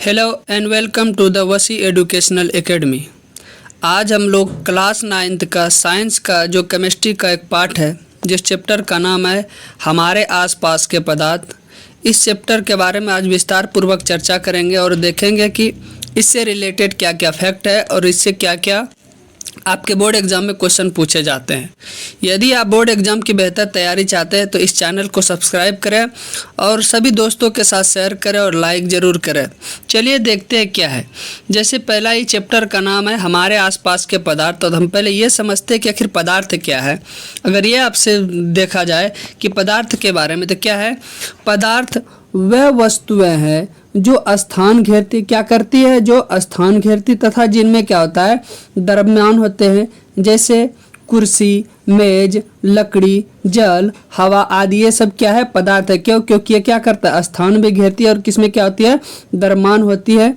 Hello and welcome to the Wasi educational academy. आज हम लोग क्लास 9th का साइंस का जो केमिस्ट्री का एक पार्ट है, जिस चैप्टर का नाम है हमारे आसपास के पदार्थ, इस चैप्टर के बारे में आज विस्तार पूर्वक चर्चा करेंगे और देखेंगे कि इससे रिलेटेड क्या क्या फैक्ट है और इससे क्या क्या आपके बोर्ड एग्ज़ाम में क्वेश्चन पूछे जाते हैं। यदि आप बोर्ड एग्ज़ाम की बेहतर तैयारी चाहते हैं तो इस चैनल को सब्सक्राइब करें और सभी दोस्तों के साथ शेयर करें और लाइक ज़रूर करें। चलिए देखते हैं क्या है। जैसे पहला ही चैप्टर का नाम है हमारे आसपास के पदार्थ, तो हम पहले ये समझते हैं कि आखिर पदार्थ क्या है। अगर ये आपसे देखा जाए कि पदार्थ के बारे में, तो क्या है? पदार्थ वह वस्तुएं हैं जो स्थान घेरती, क्या करती है? जो स्थान घेरती तथा जिनमें क्या होता है, द्रव्यमान होते हैं, जैसे कुर्सी, मेज, लकड़ी, जल, हवा आदि। ये सब क्या है? पदार्थ है। क्यों? क्योंकि ये क्या करता है? स्थान भी घेरती है और किसमें क्या होती है? द्रव्यमान होती है।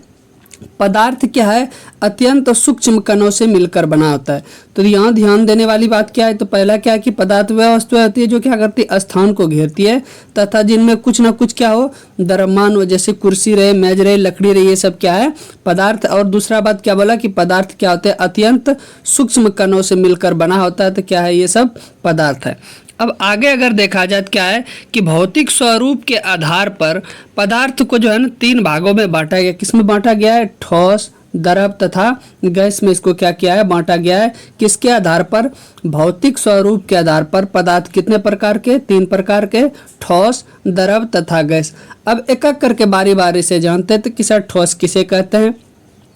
पदार्थ क्या है? अत्यंत सूक्ष्म कणों से मिलकर बना होता है। तो यहाँ ध्यान देने वाली बात क्या है? तो पहला क्या है कि पदार्थ वह वस्तु होती है जो क्या करती है? स्थान को घेरती है तथा जिनमें कुछ ना कुछ क्या हो, द्रव्यमान हो, जैसे कुर्सी रहे, मेज रहे, लकड़ी रही, ये सब क्या है? पदार्थ। और दूसरा बात क्या बोला कि पदार्थ क्या होते हैं? अत्यंत सूक्ष्म कणों से मिलकर बना होता है। तो क्या है? ये सब पदार्थ है। अब आगे अगर देखा जाए तो क्या है कि भौतिक स्वरूप के आधार पर पदार्थ को जो है ना 3 भागों में बांटा गया। किसमें बांटा गया है? ठोस, द्रव तथा गैस में इसको क्या किया है? बांटा गया है। किसके आधार पर? भौतिक स्वरूप के आधार पर पदार्थ कितने प्रकार के? 3 प्रकार के, ठोस, द्रव तथा गैस। अब एक एक करके बारी बारी से जानते हैं। तो किसे ठोस किसे कहते हैं?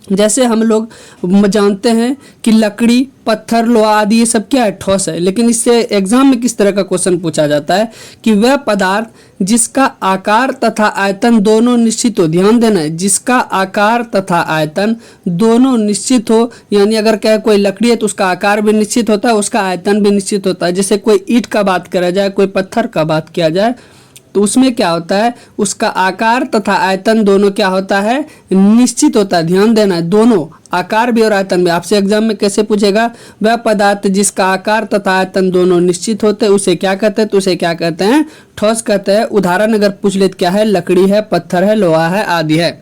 जैसे हम लोग जानते हैं कि लकड़ी, पत्थर, लोहा आदि ये सब क्या है? ठोस है। लेकिन इससे एग्जाम में किस तरह का क्वेश्चन पूछा जाता है कि वह पदार्थ जिसका आकार तथा आयतन दोनों निश्चित हो। ध्यान देना है, जिसका आकार तथा आयतन दोनों निश्चित हो। यानी अगर क्या कोई लकड़ी है तो उसका आकार भी निश्चित होता है, उसका आयतन भी निश्चित होता है। जैसे कोई ईंट का बात करा जाए, कोई पत्थर का बात किया जाए, तो उसमें क्या होता है? उसका आकार तथा आयतन दोनों क्या होता है? निश्चित होता है। ध्यान देना है, दोनों आकार भी और आयतन भी। आपसे एग्जाम में कैसे पूछेगा? वह पदार्थ जिसका आकार तथा आयतन दोनों निश्चित होते हैं उसे क्या कहते हैं? तो उसे क्या कहते हैं? ठोस कहते हैं। उदाहरण अगर पूछ ले तो क्या है? लकड़ी है, पत्थर है, लोहा है आदि है।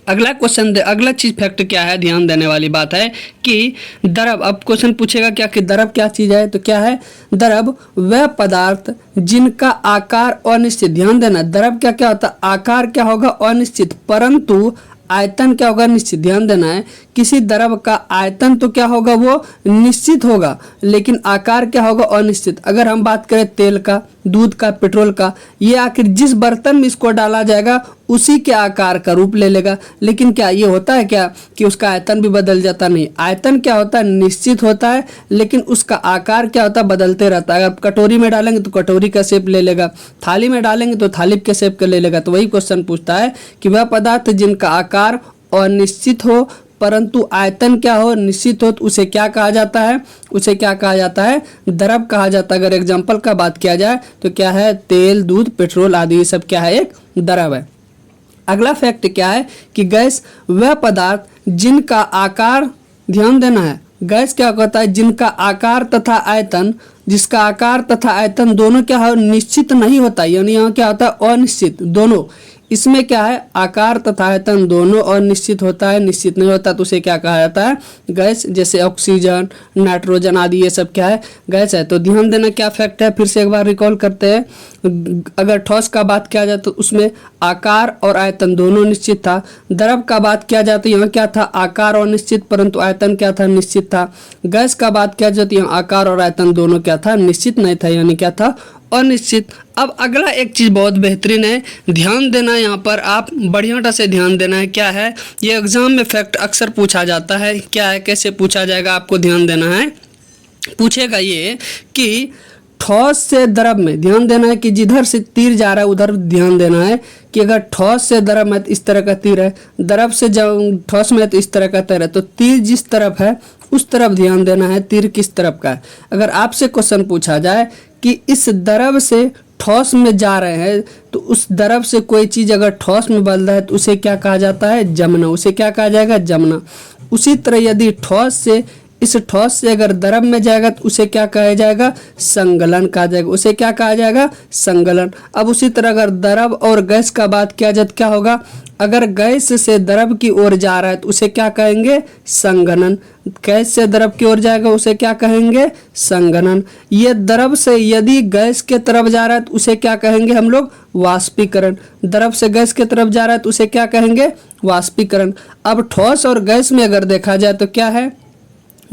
अगला क्वेश्चन, अगला चीज फैक्ट क्या है? ध्यान देने वाली बात है कि द्रव। अब क्वेश्चन पूछेगा क्या कि द्रव क्या चीज है? तो क्या है? द्रव वह पदार्थ जिनका आकार अनिश्चित। ध्यान देना, द्रव क्या क्या होता है? आकार क्या होगा? अनिश्चित, परंतु आयतन क्या होगा? निश्चित। ध्यान देना है, किसी द्रव का आयतन तो क्या होगा? वो निश्चित होगा, लेकिन आकार क्या होगा? अनिश्चित। अगर हम बात करें तेल का, दूध का, पेट्रोल का, ये आखिर जिस बर्तन में इसको डाला जाएगा उसी के आकार का रूप ले लेगा। लेकिन क्या ये होता है क्या कि उसका आयतन भी बदल जाता? नहीं। आयतन क्या होता है? निश्चित होता है, लेकिन उसका आकार क्या होता है? बदलते रहता है। अगर कटोरी में डालेंगे तो कटोरी का शेप ले लेगा, थाली में डालेंगे तो थाली के शेप का ले लेगा। तो वही क्वेश्चन पूछता है कि वह पदार्थ जिनका आकार अनिश्चित हो परंतु आयतन क्या हो? निश्चित हो, तो उसे क्या कहा जाता है? उसे क्या कहा जाता है? द्रव कहा जाता है। अगर एग्जाम्पल का बात किया जाए तो क्या है? तेल, दूध, पेट्रोल आदि ये सब क्या है? एक द्रव है। अगला फैक्ट क्या है कि गैस वह पदार्थ जिनका आकार, ध्यान देना है, गैस क्या होता है? जिनका आकार तथा आयतन, जिसका आकार तथा आयतन दोनों क्या है? निश्चित नहीं होता। यानी यहाँ क्या होता है? अनिश्चित। दोनों, इसमें क्या है? आकार तथा आयतन दोनों अनिश्चित होता है, निश्चित नहीं होता। तो उसे क्या कहा जाता है? गैस। जैसे ऑक्सीजन, नाइट्रोजन आदि ये सब क्या है? गैस है। तो ध्यान देना क्या फैक्ट है, फिर से एक बार रिकॉल करते हैं। अगर ठोस का बात किया जाए तो उसमें आकार और आयतन दोनों निश्चित था। द्रव का बात किया जाए तो यहाँ क्या था? आकार अनिश्चित परंतु आयतन क्या था? निश्चित था। गैस का बात किया जाए तो यहाँ आकार और आयतन दोनों क्या था? निश्चित नहीं था, यानी क्या था? अनिश्चित। अब अगला एक चीज बहुत बेहतरीन है, ध्यान देना, यहाँ पर आप बढ़िया से ध्यान देना है। क्या है? ये एग्जाम में फैक्ट अक्सर पूछा जाता है। क्या है? कैसे पूछा जाएगा? आपको ध्यान देना है। पूछेगा ये कि ठोस से द्रव में, ध्यान देना है कि जिधर से तीर जा रहा है उधर ध्यान देना है कि अगर ठोस से द्रव में तो इस तरह का तीर है, द्रव से जब ठोस में तो इस तरह का तीर है। तो तीर जिस तरफ है उस तरफ ध्यान देना है, तीर किस तरफ का है। अगर आपसे क्वेश्चन पूछा जाए कि इस द्रव से ठोस में जा रहे हैं तो उस द्रव से कोई चीज अगर ठोस में बदल रहा है तो उसे क्या कहा जाता है? जमना। उसे क्या कहा जाएगा? जमना। उसी तरह यदि ठोस से इस ठोस से अगर द्रव में जाएगा तो उसे क्या कहा जाएगा, संगलन कहा जाएगा, उसे क्या कहा जाएगा, संगलन। अब उसी तरह अगर द्रव और गैस का बात किया जाए तो क्या होगा, अगर गैस से द्रव की ओर जा रहा है तो उसे क्या कहेंगे, संघनन। गैस से द्रव की ओर जाएगा उसे क्या कहेंगे, संघनन। ये द्रव से यदि गैस के तरफ जा रहा है तो उसे क्या कहेंगे हम लोग, वाष्पीकरण। द्रव से गैस के तरफ जा रहा है तो उसे क्या कहेंगे, वाष्पीकरण। अब ठोस और गैस में अगर देखा जाए तो क्या है,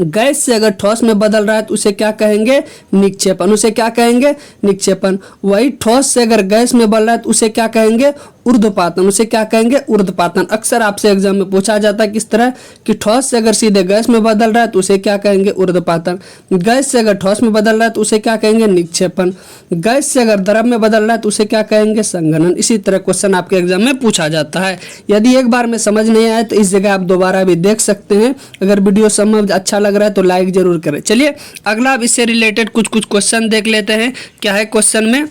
गैस से अगर ठोस में बदल रहा है तो उसे क्या कहेंगे, निक्षेपण, उसे क्या कहेंगे, निक्षेपण। वही ठोस से अगर गैस में बदल रहा है तो उसे क्या कहेंगे, ऊर्ध्वपातन, उसे क्या कहेंगे, ऊर्ध्वपातन। अक्सर आपसे एग्जाम में पूछा जाता है किस तरह कि ठोस से अगर सीधे गैस में बदल रहा है तो उसे क्या कहेंगे, ऊर्ध्वपातन। गैस से अगर ठोस में बदल रहा है तो उसे क्या कहेंगे, निक्षेपण। गैस से अगर द्रव में बदल रहा है तो उसे क्या कहेंगे, संघनन। इसी तरह क्वेश्चन आपके एग्जाम में पूछा जाता है। यदि एक बार में समझ नहीं आया तो इस जगह आप दोबारा भी देख सकते हैं। अगर वीडियो समझ अच्छा लग रहा है तो लाइक जरूर करें। चलिए अगला अब इससे रिलेटेड कुछ क्वेश्चन देख लेते हैं। क्या है क्वेश्चन में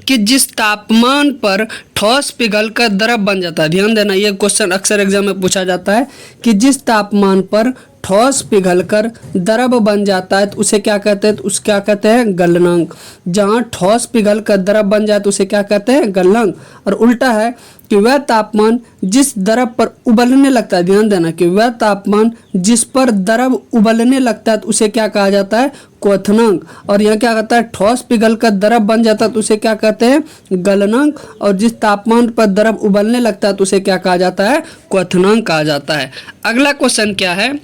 कि जिस तापमान पर ठोस पिघलकर द्रव बन जाता है, ध्यान देना ये क्वेश्चन अक्सर एग्जाम में पूछा जाता है कि जिस तापमान पर ठोस पिघलकर द्रव बन जाता है तो उसे क्या कहते हैं, तो उसे क्या कहते हैं, गलनांक। जहाँ ठोस पिघलकर द्रव बन जाए तो उसे क्या कहते हैं, गलनांक। और उल्टा है कि वह तापमान जिस द्रव पर उबलने लगता है, ध्यान देना कि वह तापमान जिस पर द्रव उबलने लगता है तो उसे क्या कहा जाता है, क्वथनांक। और यह क्या कहता है, ठोस पिघलकर द्रव बन जाता है तो उसे क्या कहते हैं, गलनांक। और जिस तापमान पर द्रव उबलने लगता है तो उसे क्या कहा जाता है, क्वथनांक कहा जाता है। अगला क्वेश्चन क्या है,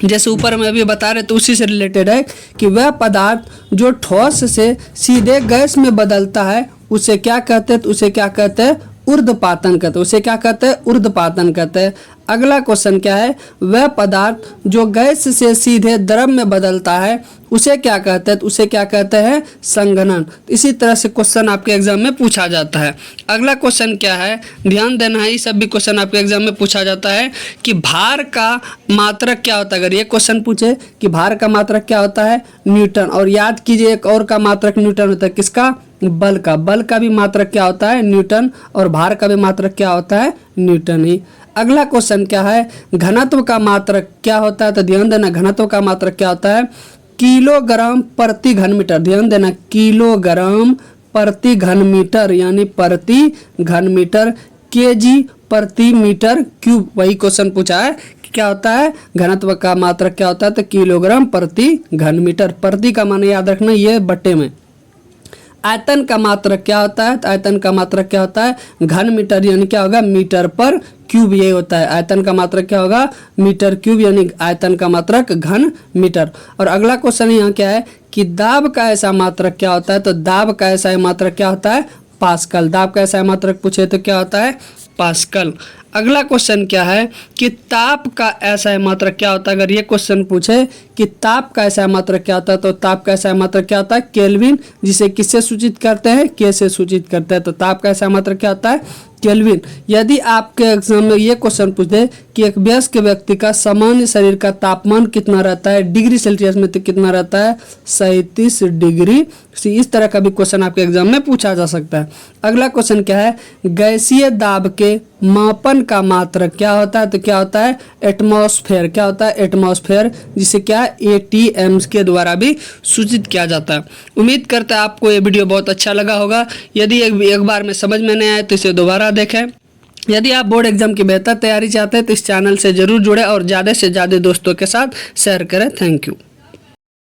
जैसे ऊपर में अभी बता रहे तो उसी से रिलेटेड है कि वह पदार्थ जो ठोस से सीधे गैस में बदलता है उसे क्या कहते हैं, तो उसे क्या कहते हैं, ऊर्ध्वपातन कहते हैं, उसे क्या कहते हैं, ऊर्ध्वपातन कहते हैं। अगला क्वेश्चन क्या है, वह पदार्थ जो गैस से सीधे द्रव में बदलता है उसे क्या कहते हैं, तो उसे क्या कहते हैं, संघनन। इसी तरह से क्वेश्चन आपके एग्जाम में पूछा जाता है। अगला क्वेश्चन क्या है, ध्यान देना है, ये सब भी क्वेश्चन आपके एग्जाम में पूछा जाता है कि भार का मात्रक क्या होता है। अगर ये क्वेश्चन पूछे कि भार का मात्रक क्या होता है, न्यूटन। और याद कीजिए एक और का मात्रक न्यूटन होता है, किसका, बल का। बल का भी मात्रक क्या होता है, न्यूटन। और भार का भी मात्रक क्या होता है, न्यूटन ही। अगला क्वेश्चन क्या है, घनत्व का मात्रक क्या होता है, तो ध्यान देना घनत्व का मात्रक क्या होता है, किलोग्राम प्रति घन मीटर। ध्यान देना किलोग्राम प्रति घन मीटर यानी प्रति घन मीटर, केजी प्रति मीटर क्यूब। वही क्वेश्चन पूछा है कि क्या होता है, घनत्व का मात्रक क्या होता है, तो किलोग्राम प्रति घन मीटर। प्रति का मान याद रखना ये बट्टे में। आयतन का मात्रक क्या होता है, तो आयतन का मात्रक क्या होता है, घन मीटर यानी क्या होगा, मीटर पर क्यूब। ये होता है आयतन का मात्रक क्या होगा, मीटर क्यूब यानी आयतन का मात्रक घन मीटर। और अगला क्वेश्चन यहाँ क्या है कि दाब का ऐसा मात्रक क्या होता है, तो दाब का ऐसा मात्रक क्या होता है, पास्कल। दाब का ऐसा मात्रक पूछे तो क्या होता है, पास्कल। अगला क्वेश्चन क्या है कि ताप का ऐसा मात्रक क्या होता है। अगर ये क्वेश्चन पूछे कि ताप का ऐसा मात्रक क्या होता है, तो ताप का ऐसा मात्रक क्या होता है, केल्विन। जिसे किससे सूचित करते हैं, के से सूचित करते हैं। तो ताप का ऐसा मात्रक क्या होता है, केल्विन। यदि आपके एग्जाम में ये क्वेश्चन पूछे कि एक वयस्क व्यक्ति का सामान्य शरीर का तापमान कितना रहता है डिग्री सेल्सियस में, तो कितना रहता है, 37 डिग्री। इस तरह का भी क्वेश्चन आपके एग्जाम में पूछा जा सकता है। अगला क्वेश्चन क्या है, गैसीय दाब के मापन का मात्रक क्या होता है, तो क्या होता है, एटमॉस्फेयर। क्या होता है, एटमॉस्फेयर, जिसे क्या ATM के द्वारा भी सूचित किया जाता है। उम्मीद करता है आपको ये वीडियो बहुत अच्छा लगा होगा। यदि एक बार में समझ में नहीं आए तो इसे दोबारा देखें। यदि आप बोर्ड एग्जाम की बेहतर तैयारी चाहते हैं तो इस चैनल से जरूर जुड़े और ज़्यादा से ज़्यादा दोस्तों के साथ शेयर करें। Thank you.